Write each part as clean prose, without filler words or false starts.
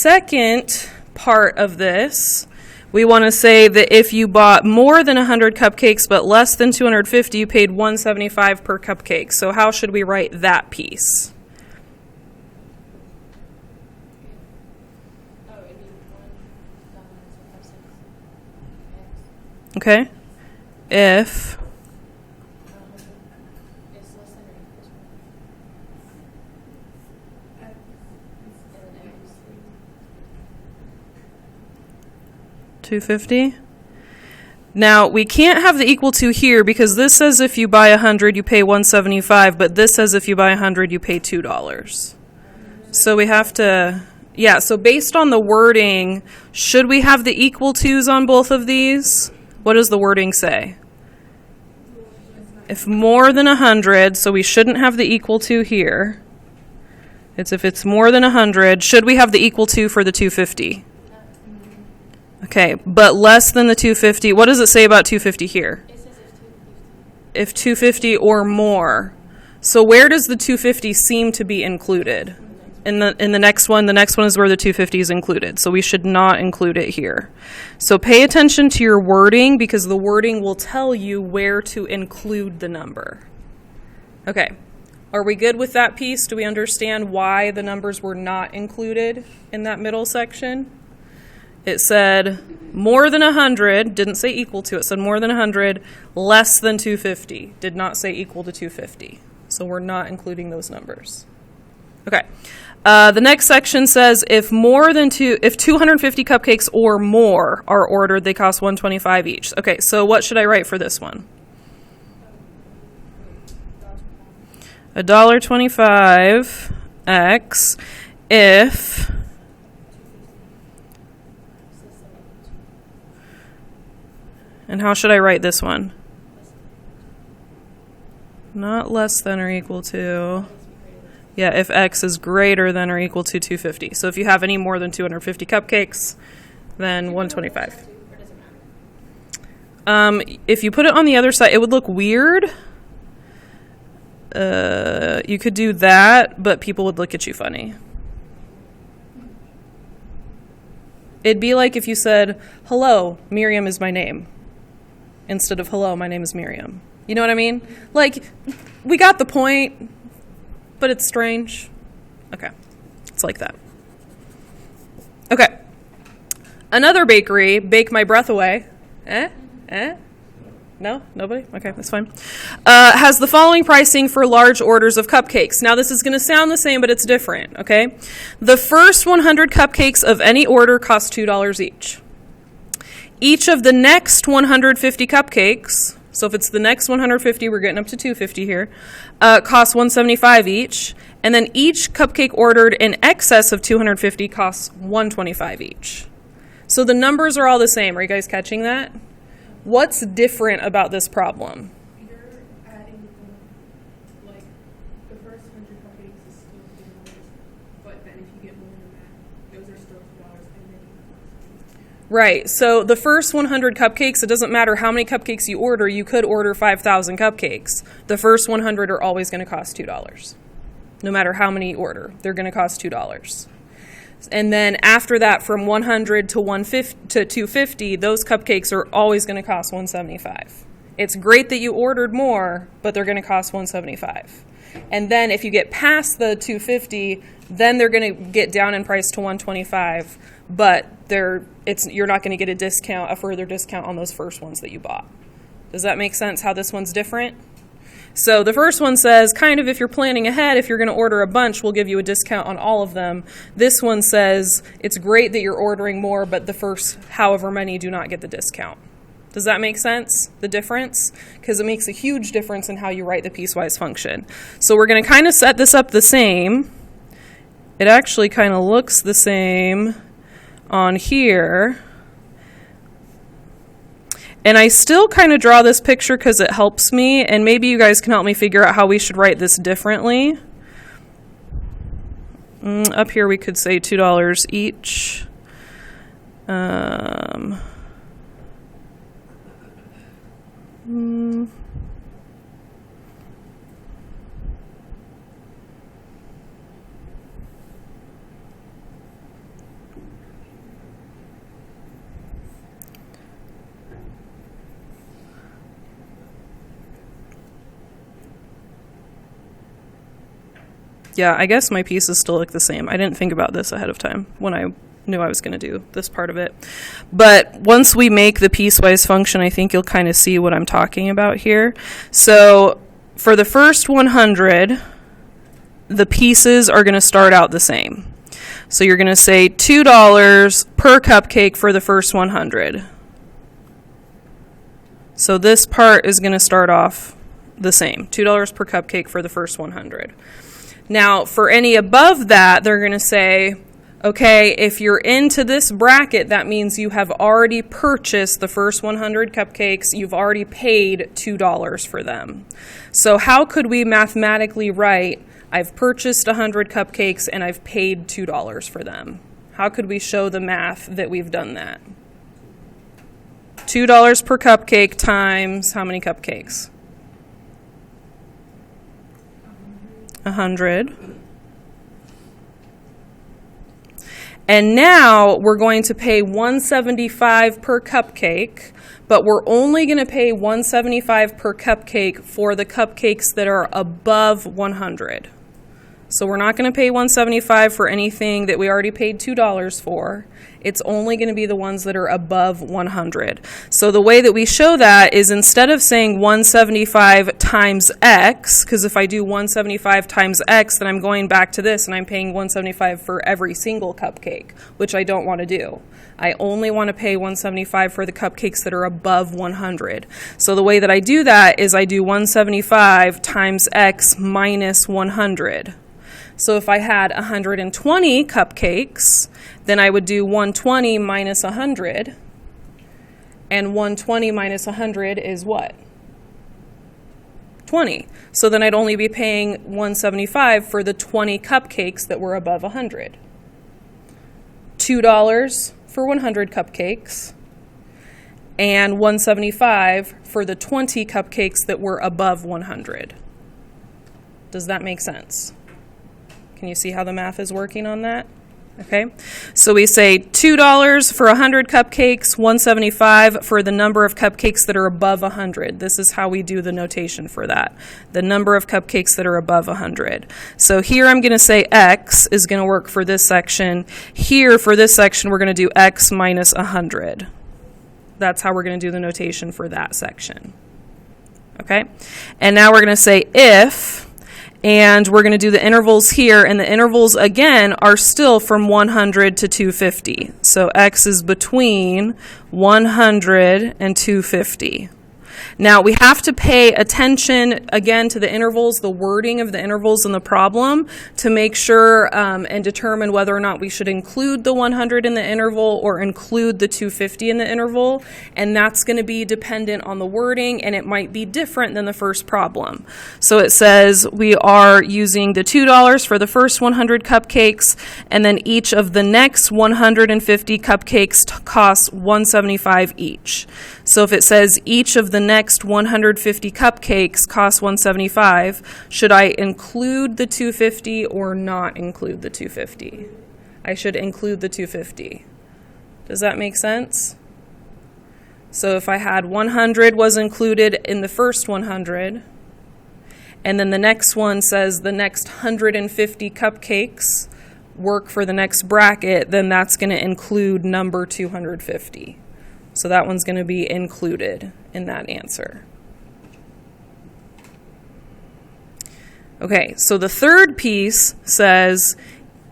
second part of this, we want to say that if you bought more than 100 cupcakes but less than 250, you paid $1.75 per cupcake. So how should we write that piece? Okay. If $2.50. Now we can't have the equal to here because this says if you buy 100 you pay $1.75, but this says if you buy 100 you pay $2. So we have to, yeah, so based on the wording, should we have the equal to's on both of these? What does the wording say? If more than 100, so we shouldn't have the equal to here. It's if it's more than 100, should we have the equal to for the 250? Okay, but less than the 250, what does it say about 250 here? It says If 250 or more. So where does the 250 seem to be included? In the next one is where the 250 is included. So we should not include it here. So pay attention to your wording because the wording will tell you where to include the number. Okay, are we good with that piece? Do we understand why the numbers were not included in that middle section? It said more than 100, didn't say equal to, it said more than 100, less than 250, did not say equal to 250. So we're not including those numbers. Okay. The next section says if 250 cupcakes or more are ordered, they cost $1.25 each. Okay, so what should I write for this one? $1.25 x if and how should I write this one? Not less than or equal to. Yeah, if x is greater than or equal to 250. So if you have any more than 250 cupcakes, then 125. If you put it on the other side, it would look weird. You could do that, but people would look at you funny. It'd be like if you said, hello, Miriam is my name, instead of hello, my name is Miriam. You know what I mean? Like, we got the point, but it's strange. Okay, it's like that. Okay, another bakery, Bake My Breath Away. No? Nobody? Okay, that's fine. Has the following pricing for large orders of cupcakes. Now, this is going to sound the same, but it's different, okay? The first 100 cupcakes of any order cost $2 each. Each of the next 150 cupcakes, so if it's the next 150, we're getting up to 250 here, costs $1.75 each. And then each cupcake ordered in excess of 250 costs $1.25 each. So the numbers are all the same. Are you guys catching that? What's different about this problem? You're adding, like, the first 100 cupcakes is still $2, but then if you get more than that, those are still $2 and then Right. So the first 100 cupcakes, it doesn't matter how many cupcakes you order. You could order 5,000 cupcakes. The first 100 are always going to cost $2. No matter how many you order, they're going to cost $2. And then after that, from 100 to 250, those cupcakes are always going to cost $1.75. It's great that you ordered more, but they're going to cost $1.75. And then if you get past the 250, then they're going to get down in price to $1.25. But you're not going to get a further discount on those first ones that you bought. Does that make sense? How this one's different? So the first one says, kind of if you're planning ahead, if you're going to order a bunch, we'll give you a discount on all of them. This one says, it's great that you're ordering more, but the first however many do not get the discount. Does that make sense, the difference? Because it makes a huge difference in how you write the piecewise function. So we're going to kind of set this up the same. It actually kind of looks the same on here. And I still kind of draw this picture because it helps me, and maybe you guys can help me figure out how we should write this differently. Up here we could say $2 each. Yeah, I guess my pieces still look the same. I didn't think about this ahead of time when I knew I was going to do this part of it. But once we make the piecewise function, I think you'll kind of see what I'm talking about here. So for the first 100, the pieces are going to start out the same. So you're going to say $2 per cupcake for the first 100. So this part is going to start off the same, $2 per cupcake for the first 100. Now, for any above that, they're going to say, okay, if you're into this bracket, that means you have already purchased the first 100 cupcakes. You've already paid $2 for them. So how could we mathematically write, I've purchased 100 cupcakes and I've paid $2 for them? How could we show the math that we've done that? $2 per cupcake times how many cupcakes? 100. And now we're going to pay $1.75 per cupcake, but we're only going to pay $1.75 per cupcake for the cupcakes that are above 100. So we're not going to pay $1.75 for anything that we already paid $2 for. It's only going to be the ones that are above 100. So the way that we show that is instead of saying 175 times X, because if I do 175 times X, then I'm going back to this and I'm paying 175 for every single cupcake, which I don't want to do. I only want to pay 175 for the cupcakes that are above 100. So the way that I do that is I do 175 times X minus 100. So if I had 120 cupcakes, then I would do 120 minus 100. And 120 minus 100 is what? 20. So then I'd only be paying 175 for the 20 cupcakes that were above 100. $2 for 100 cupcakes. And 175 for the 20 cupcakes that were above 100. Does that make sense? Can you see how the math is working on that? Okay, so we say $2 for 100 cupcakes, $1.75 for the number of cupcakes that are above 100. This is how we do the notation for that, the number of cupcakes that are above 100. So here I'm going to say X is going to work for this section. Here for this section we're going to do X minus 100. That's how we're going to do the notation for that section. Okay, and now we're going to say if, and we're going to do the intervals here, and the intervals again are still from 100 to 250. So X is between 100 and 250. Now we have to pay attention again to the intervals, the wording of the intervals in the problem to make sure and determine whether or not we should include the 100 in the interval or include the 250 in the interval. And that's going to be dependent on the wording, and it might be different than the first problem. So it says we are using the $2 for the first 100 cupcakes, and then each of the next 150 cupcakes costs $1.75 each. So if it says each of the next 150 cupcakes costs $1.75, should I include the 250 or not include the 250? I should include the 250. Does that make sense? So if I had 100 was included in the first 100, and then the next one says the next 150 cupcakes work for the next bracket, then that's going to include number 250. So that one's going to be included in that answer. Okay, so the third piece says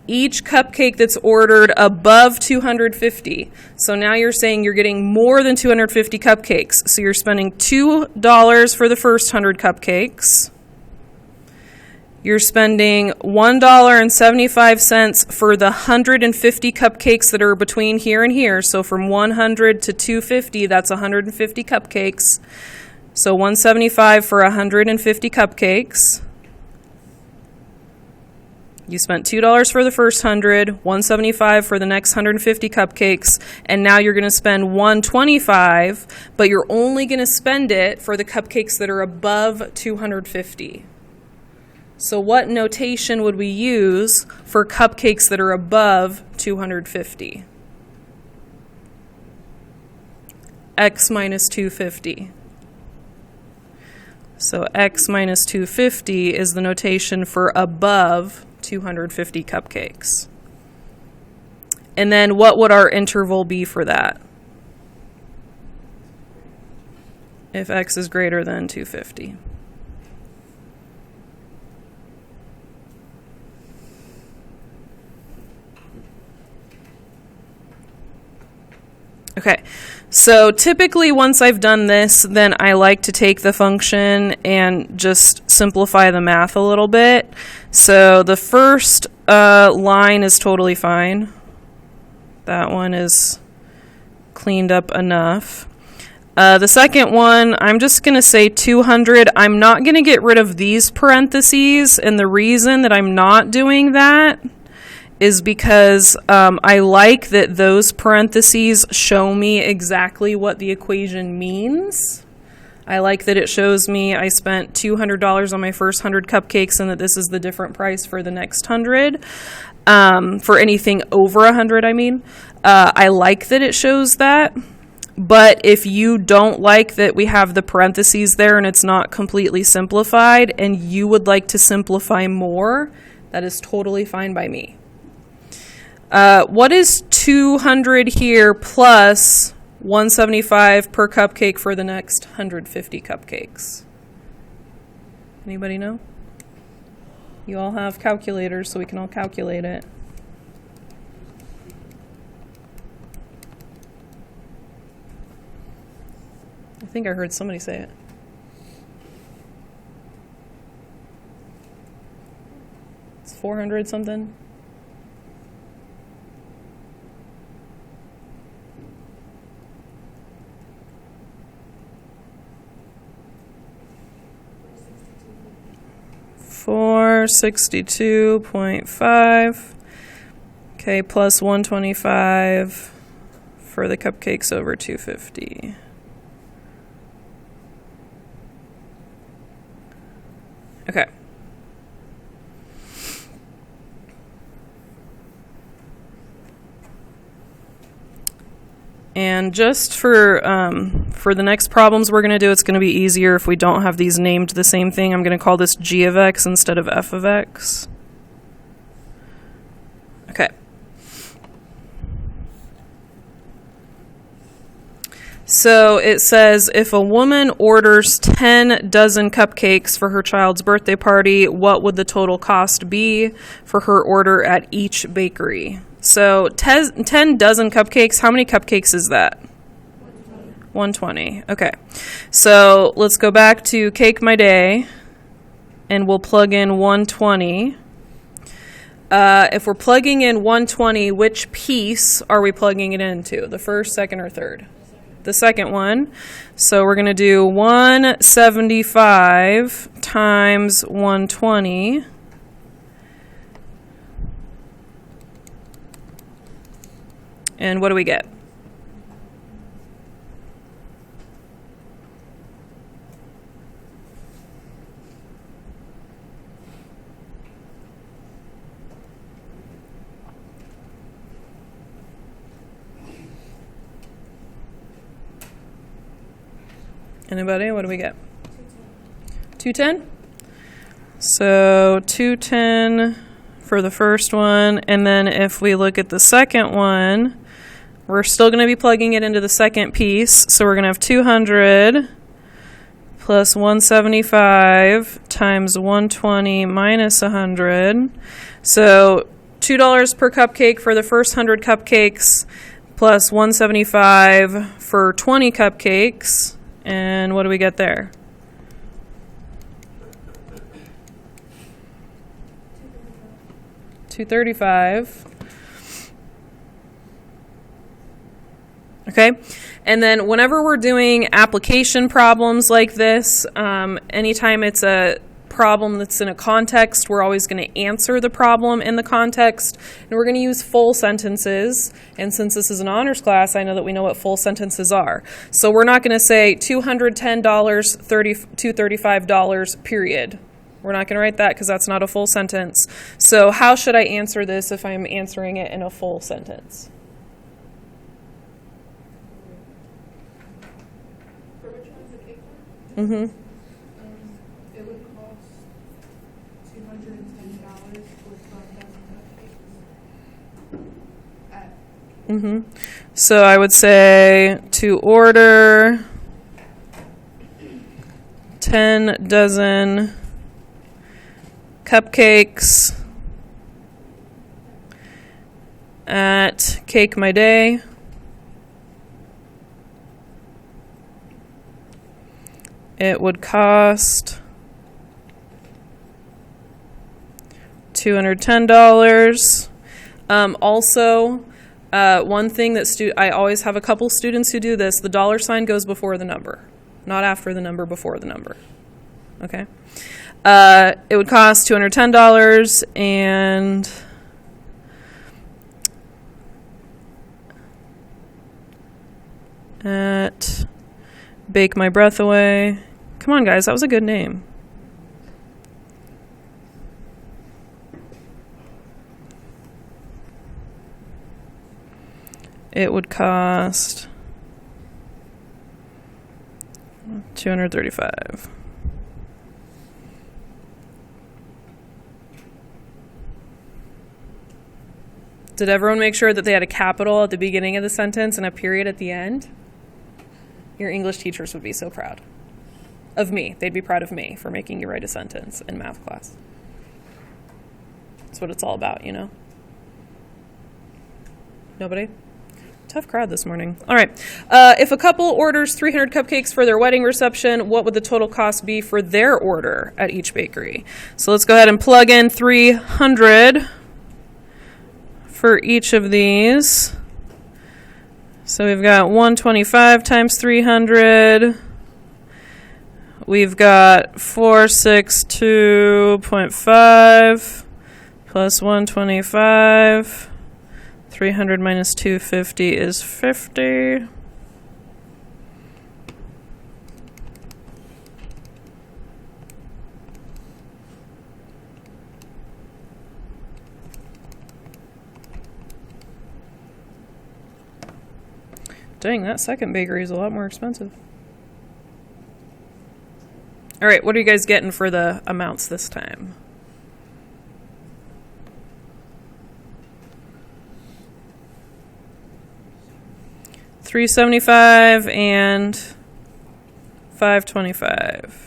each cupcake that's ordered above 250. So now you're saying you're getting more than 250 cupcakes. So you're spending $2 for the first 100 cupcakes. You're spending $1.75 for the 150 cupcakes that are between here and here. So from 100 to 250, that's 150 cupcakes. So $1.75 for 150 cupcakes. You spent $2 for the first 100, $1.75 for the next 150 cupcakes, and now you're going to spend $1.25, but you're only going to spend it for the cupcakes that are above 250. So what notation would we use for cupcakes that are above 250? X minus 250. So X minus 250 is the notation for above 250 cupcakes. And then what would our interval be for that? If x is greater than 250. Okay, so typically once I've done this, then I like to take the function and just simplify the math a little bit. So the first line is totally fine. That one is cleaned up enough. The second one, I'm just going to say 200. I'm not going to get rid of these parentheses, and the reason that I'm not doing that is because I like that those parentheses show me exactly what the equation means. I like that it shows me I spent $200 on my first 100 cupcakes and that this is the different price for the next 100. For anything over 100, I mean. I like that it shows that. But if you don't like that we have the parentheses there and it's not completely simplified and you would like to simplify more, that is totally fine by me. What is 200 here plus 175 per cupcake for the next 150 cupcakes? Anybody know? You all have calculators, so we can all calculate it. I think I heard somebody say it. It's 400 something. $462.5. Okay, plus 125 for the cupcakes over 250. Okay. And just for the next problems we're going to do, it's going to be easier if we don't have these named the same thing. I'm going to call this g of x instead of f of x. Okay. So it says, if a woman orders 10 dozen cupcakes for her child's birthday party, what would the total cost be for her order at each bakery? So 10 dozen cupcakes, how many cupcakes is that? 120. Okay. So let's go back to Cake My Day, and we'll plug in 120. If we're plugging in 120, which piece are we plugging it into? The first, second, or third? The second one. So we're going to do 175 times 120. And what do we get? Anybody? What do we get? 210. So 210 for the first one, and then if we look at the second one, we're still going to be plugging it into the second piece. So we're going to have 200 plus 175 times 120 minus 100. So $2 per cupcake for the first 100 cupcakes plus 175 for 20 cupcakes. And what do we get there? $235. Okay, and then whenever we're doing application problems like this, anytime it's a problem that's in a context, we're always going to answer the problem in the context, and we're going to use full sentences. And since this is an honors class, I know that we know what full sentences are. So we're not going to say $210, $235, period. We're not going to write that because that's not a full sentence. So how should I answer this if I'm answering it in a full sentence? For which one's the cake one? Mm-hmm. It would cost $210 for 5 So I would say to order 10 dozen cupcakes at Cake My Day. It would cost $210. Also, one thing that I always have a couple students who do this, the dollar sign goes before the number, not after the number, before the number. Okay? It would cost $210, and at Bake My Breath Away. Come on, guys, that was a good name. It would cost $235. Did everyone make sure that they had a capital at the beginning of the sentence and a period at the end? Your English teachers would be so proud of me. They'd be proud of me for making you write a sentence in math class. That's what it's all about, you know? Nobody? Tough crowd this morning. All right. If a couple orders 300 cupcakes for their wedding reception, what would the total cost be for their order at each bakery? So let's go ahead and plug in 300 for each of these. So we've got 125 times 300. We've got 462.5 plus 125. 300 minus 250 is 50. Dang, that second bakery is a lot more expensive. All right, what are you guys getting for the amounts this time? $375 and $525.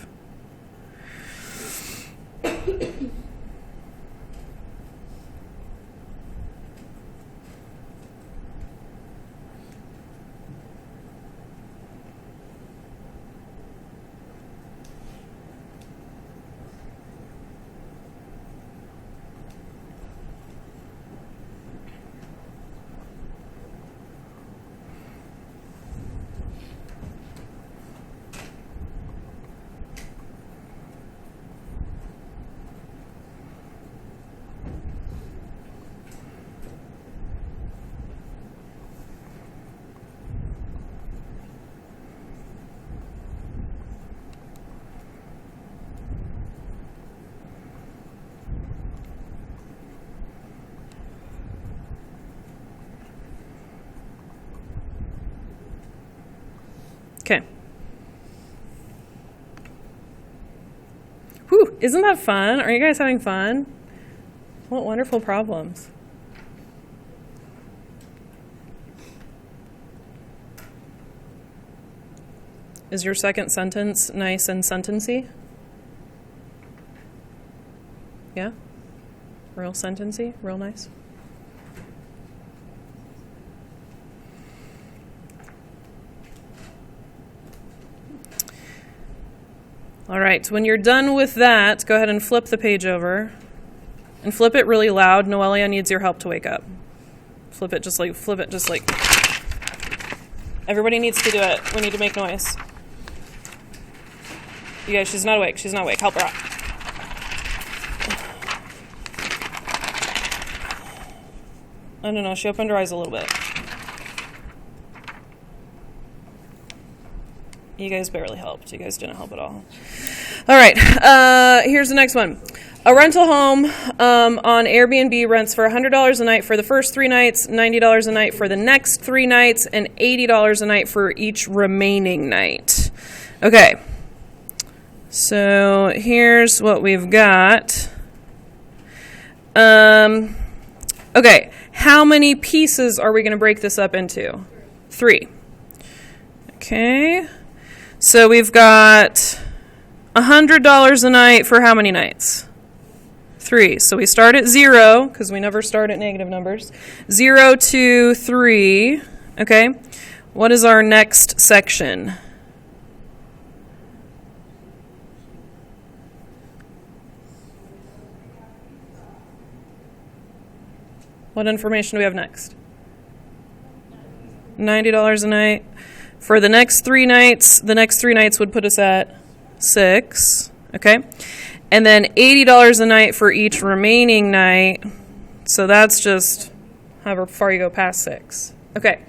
Okay. Whew, isn't that fun? Are you guys having fun? What wonderful problems. Is your second sentence nice and sentency? Yeah? Real sentency? Real nice? All right, when you're done with that, go ahead and flip the page over. And flip it really loud. Noelia needs your help to wake up. Flip it just like. Everybody needs to do it. We need to make noise. You guys, she's not awake. She's not awake. Help her out. I don't know. She opened her eyes a little bit. You guys barely helped. You guys didn't help at all. All right. Here's the next one. A rental home on Airbnb rents for $100 a night for the first 3 nights, $90 a night for the next 3 nights, and $80 a night for each remaining night. Okay. So here's what we've got. Okay, how many pieces are we going to break this up into? 3. Okay, so we've got $100 a night for how many nights? 3. So we start at 0, because we never start at negative numbers. 0 to 3. Okay, what is our next section? What information do we have next? $90 a night. For the next 3 nights, the next 3 nights would put us at 6. Okay. And then $80 a night for each remaining night. So that's just however far you go past 6. Okay.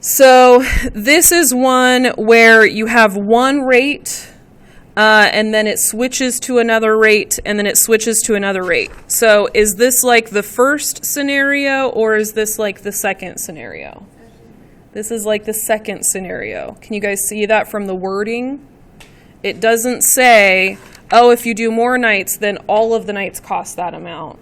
So this is one where you have one rate, and then it switches to another rate, and then it switches to another rate. So is this like the first scenario, or is this like the second scenario? This is like the second scenario. Can you guys see that from the wording? It doesn't say, oh, if you do more nights, then all of the nights cost that amount.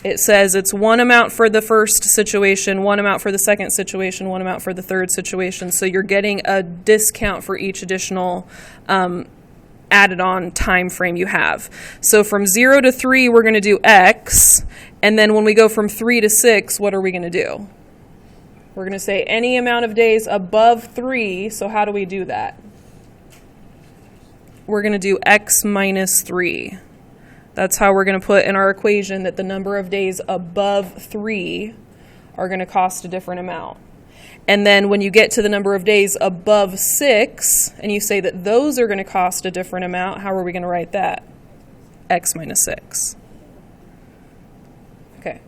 It says it's one amount for the first situation, one amount for the second situation, one amount for the third situation. So you're getting a discount for each additional added on time frame you have. So from 0 to 3, we're going to do X. And then when we go from 3 to 6, what are we going to do? We're going to say any amount of days above 3. So how do we do that? We're going to do X minus 3. That's how we're going to put in our equation that the number of days above 3 are going to cost a different amount. And then when you get to the number of days above 6, and you say that those are going to cost a different amount, how are we going to write that? X minus 6. Okay.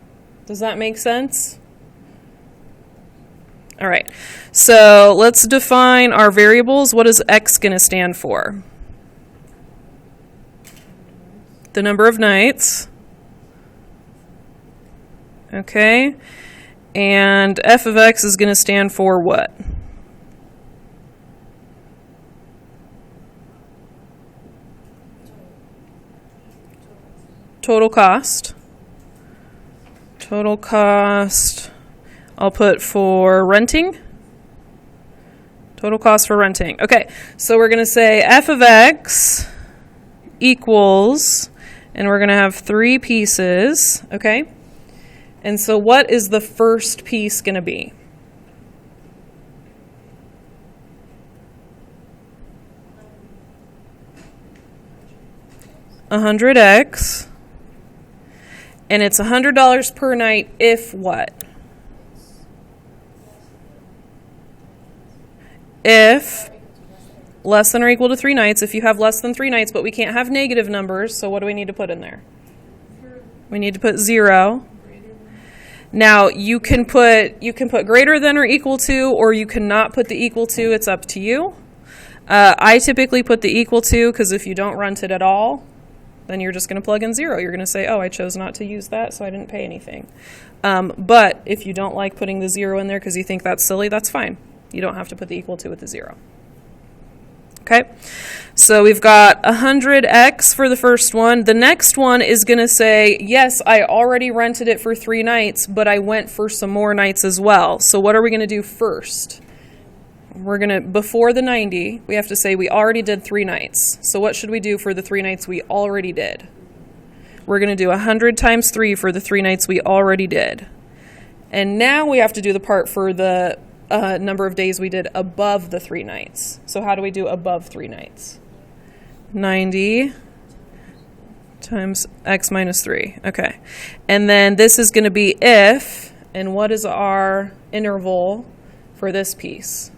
Does that make sense? All right. So let's define our variables. What is X going to stand for? The number of nights. Okay. And f of x is going to stand for what? Total cost. Total cost, I'll put for renting. Total cost for renting. Okay, so we're going to say f of x equals, and we're going to have 3 pieces, okay? And so what is the first piece going to be? $100x. And it's $100 per night if what? If less than or equal to 3 nights. If you have less than 3 nights, but we can't have negative numbers, so what do we need to put in there? We need to put 0. Now, you can put greater than or equal to, or you cannot put the equal to. It's up to you. I typically put the equal to, because if you don't rent it at all, then you're just going to plug in 0. You're going to say, oh, I chose not to use that, so I didn't pay anything. But if you don't like putting the 0 in there because you think that's silly, that's fine. You don't have to put the equal to with the 0. Okay, so we've got 100x for the first one. The next one is going to say, yes, I already rented it for 3 nights, but I went for some more nights as well. So what are we going to do first? We're going to, before the 90, we have to say we already did 3 nights. So what should we do for the 3 nights we already did? We're going to do 100 times 3 for the 3 nights we already did. And now we have to do the part for the number of days we did above the 3 nights. So how do we do above 3 nights? 90 times x minus 3. Okay. And then this is going to be if, and what is our interval for this piece?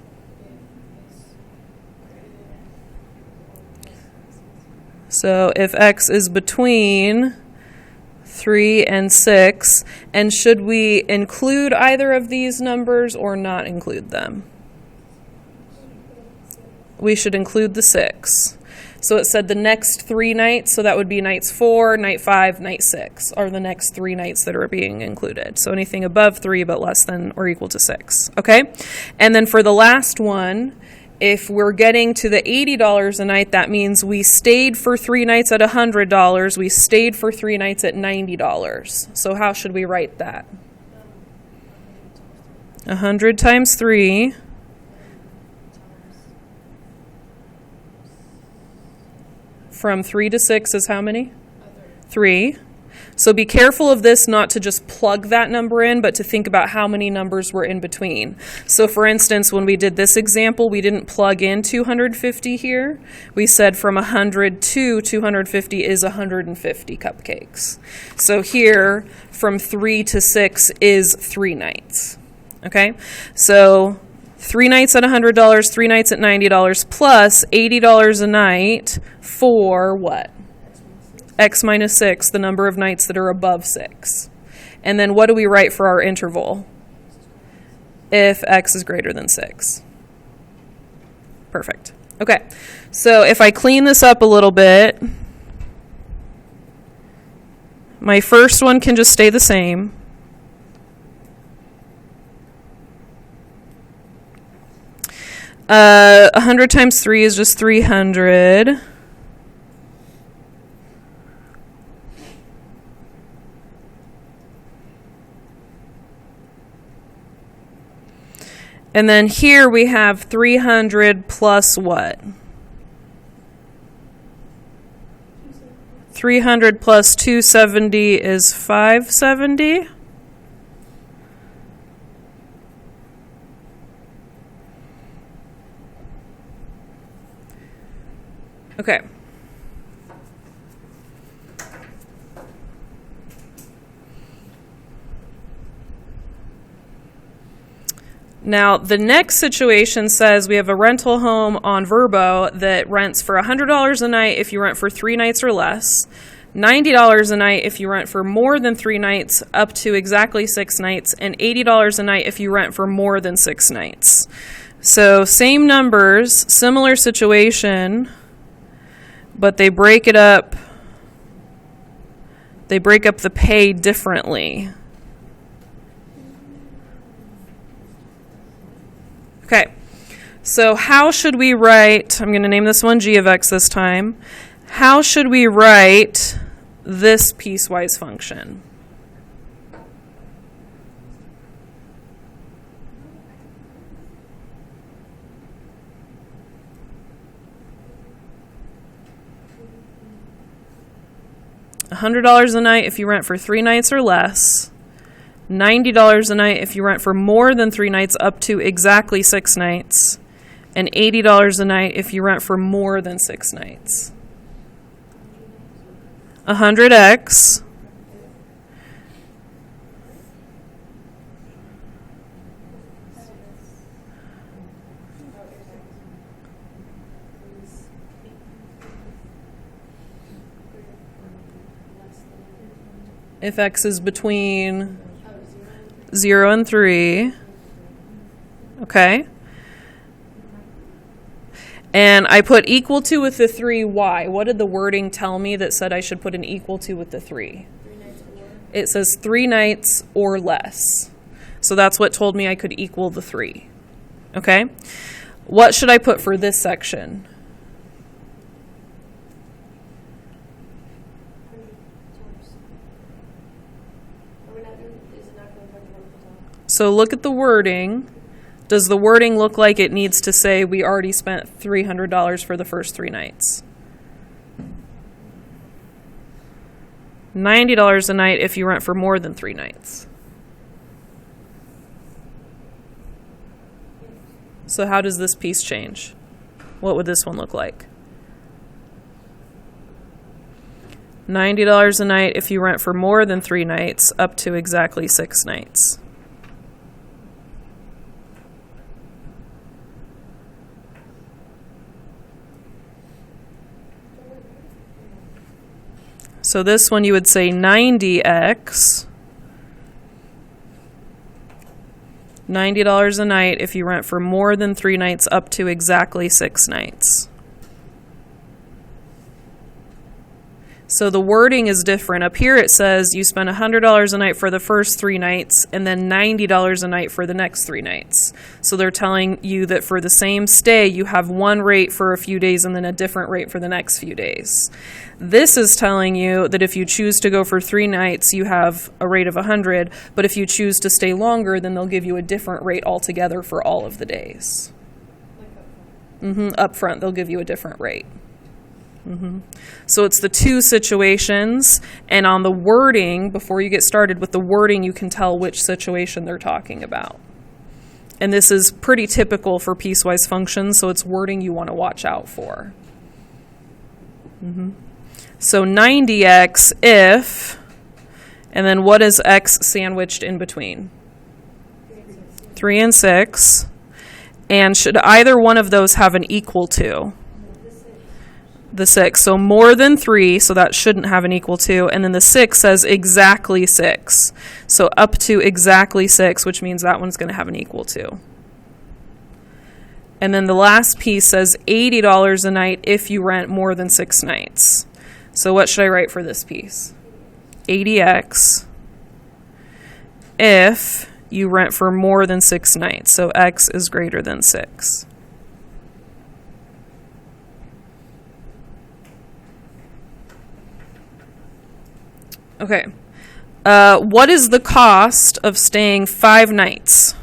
So if x is between 3 and 6, and should we include either of these numbers or not include them? We should include the 6. So it said the next 3 nights, so that would be nights 4, night 5, night 6 are the next 3 nights that are being included. So anything above 3 but less than or equal to 6. Okay? And then for the last one, If we're getting to the $80 a night, that means we stayed for 3 nights at $100. We stayed for 3 nights at $90. So how should we write that? 100 times 3 from 3 to 6 is how many? 3. So be careful of this, not to just plug that number in, but to think about how many numbers were in between. So for instance, when we did this example, we didn't plug in 250 here. We said from 100 to 250 is 150 cupcakes. So here, from 3 to 6 is 3 nights. Okay? So 3 nights at $100, 3 nights at $90, plus $80 a night for what? X minus 6, the number of nights that are above 6. And then what do we write for our interval? If x is greater than 6. Perfect. Okay, so if I clean this up a little bit, my first one can just stay the same. Uh, 100 times 3 is just 300. And then here we have 300 plus what? 300 plus 270 is 570. Okay. Now, the next situation says we have a rental home on Verbo that rents for $100 a night if you rent for 3 nights or less, $90 a night if you rent for more than 3 nights up to exactly 6 nights, and $80 a night if you rent for more than 6 nights. So same numbers, similar situation, but they break it up. They break up the pay differently. Okay, so how should we write, I'm going to name this one g of x this time. How should we write this piecewise function? $100 a night if you rent for 3 nights or less. $90 a night if you rent for more than 3 nights up to exactly 6 nights, and $80 a night if you rent for more than 6 nights. 100x if x is between 0 and 3. Okay. And I put equal to with the 3. Why? What did the wording tell me that said I should put an equal to with the 3? 3 nights or more. It says 3 nights or less. So that's what told me I could equal the 3. Okay. What should I put for this section? So look at the wording. Does the wording look like it needs to say we already spent $300 for the first 3 nights? $90 a night if you rent for more than 3 nights. So how does this piece change? What would this one look like? $90 a night if you rent for more than 3 nights up to exactly 6 nights. So this one you would say 90x, $90 a night if you rent for more than 3 nights up to exactly 6 nights. So the wording is different. Up here it says you spend $100 a night for the first 3 nights and then $90 a night for the next 3 nights. So they're telling you that for the same stay, you have one rate for a few days and then a different rate for the next few days. This is telling you that if you choose to go for 3 nights, you have a rate of 100, but if you choose to stay longer, then they'll give you a different rate altogether for all of the days. Up front, they'll give you a different rate. So it's the 2 situations, and on the wording, before you get started with the wording, you can tell which situation they're talking about. And this is pretty typical for piecewise functions, so it's wording you want to watch out for. So 90x if, and then what is x sandwiched in between? 3 and 6. And should either one of those have an equal to? The 6. So more than 3, so that shouldn't have an equal to. And then the 6 says exactly 6. So up to exactly 6, which means that one's going to have an equal to. And then the last piece says $80 a night if you rent more than 6 nights. So what should I write for this piece? 80x if you rent for more than 6 nights. So x is greater than 6. Okay. What is the cost of staying 5 nights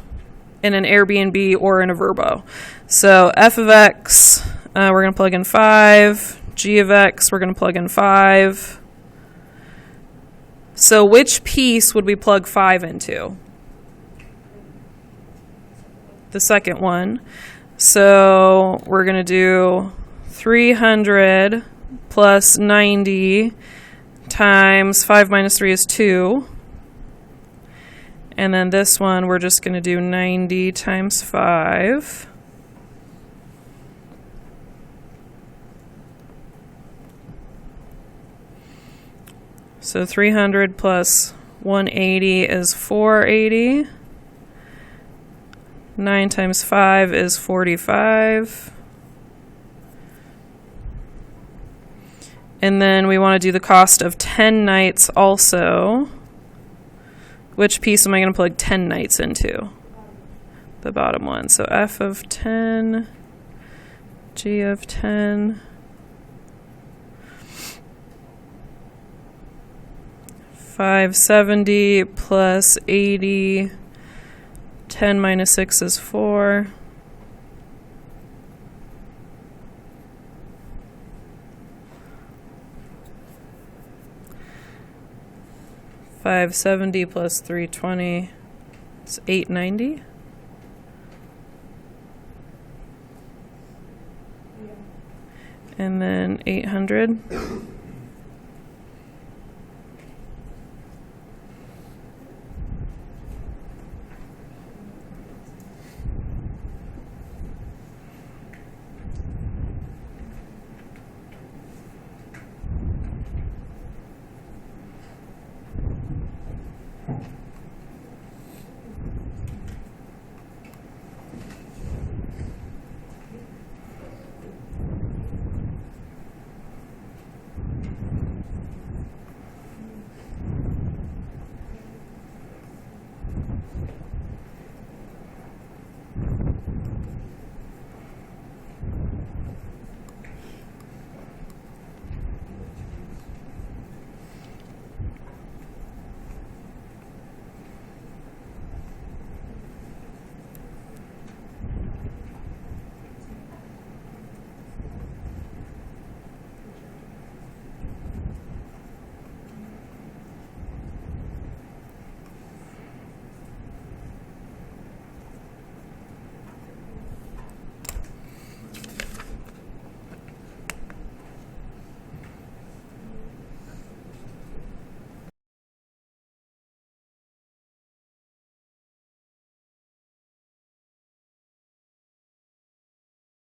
in an Airbnb or in a Vrbo? So f of x, we're going to plug in 5. G of x, we're going to plug in 5. So which piece would we plug 5 into? The second one. So we're going to do 300 plus 90 times 5 minus 3 is 2. And then this one, we're just going to do 90 times 5. So 300 plus 180 is 480. 9 times 5 is 45. And then we want to do the cost of 10 nights also. Which piece am I going to plug 10 nights into? The bottom one. So f of 10, g of 10. 570 plus 80. 10 minus 6 is 4. $570 plus 320, it's $890. And then 800.